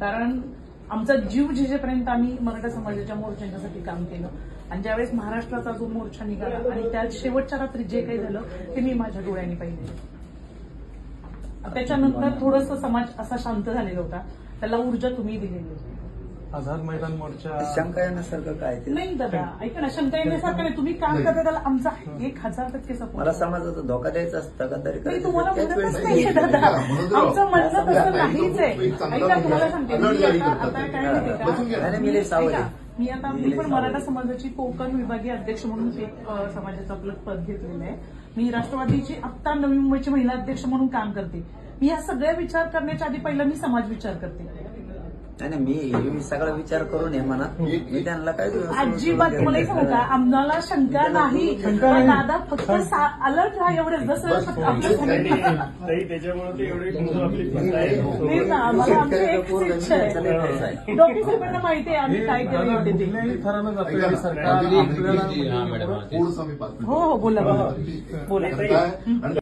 कारण आमचा जीव झिजेपर्यंत आम्ही मराठा समाजाच्या मोर्चांच्यासाठी काम केलं आणि ज्यावेळेस महाराष्ट्राचा जो मोर्चा निघाला आणि त्या शेवटच्या रात्री जे काही झालं ते मी माझ्या डोळ्यांनी पाहिलं. त्याच्यानंतर थोडंसं समाज असा शांत झालेला होता, त्याला ऊर्जा तुम्ही दिलेली होती. आझाद मैदान मोर्चा शंका येण्यासारखं काय ते नाही दादा, ऐका ना, शंका येण्यासारखं नाही. तुम्ही काम करता त्याला आमचा 1000% सपोर्ट. मला समाजाचा धोका द्यायचा असता का तरी नाही, तुम्हाला म्हणतच नाहीये दादा, आमचं म्हणणं तसं नाहीच आहे. ऐका, तुम्हाला सांगते मी आता काय माहितीये का, मी पण मराठा समाजाची कोकण विभागीय अध्यक्ष म्हणून एक समाजाचं आपलं पद घेतलेलं आहे. मी राष्ट्रवादीची आत्ता नवी मुंबईची महिला अध्यक्ष म्हणून काम करते. मी या सगळ्या विचार करण्याच्या आधी पहिला मी समाज विचार करते. नाही, मी सगळा विचार करून हे म्हणत मी त्यांना काय अजिबात मला सांगू का, आम्हाला शंका नाही. दादा फक्त अलर्ट राहा एवढं, जसं आम्हाला आमची एक इच्छा आहे. डॉक्टर साहेबांना माहिती आहे आम्ही काय केलं. हो, बोला बोला.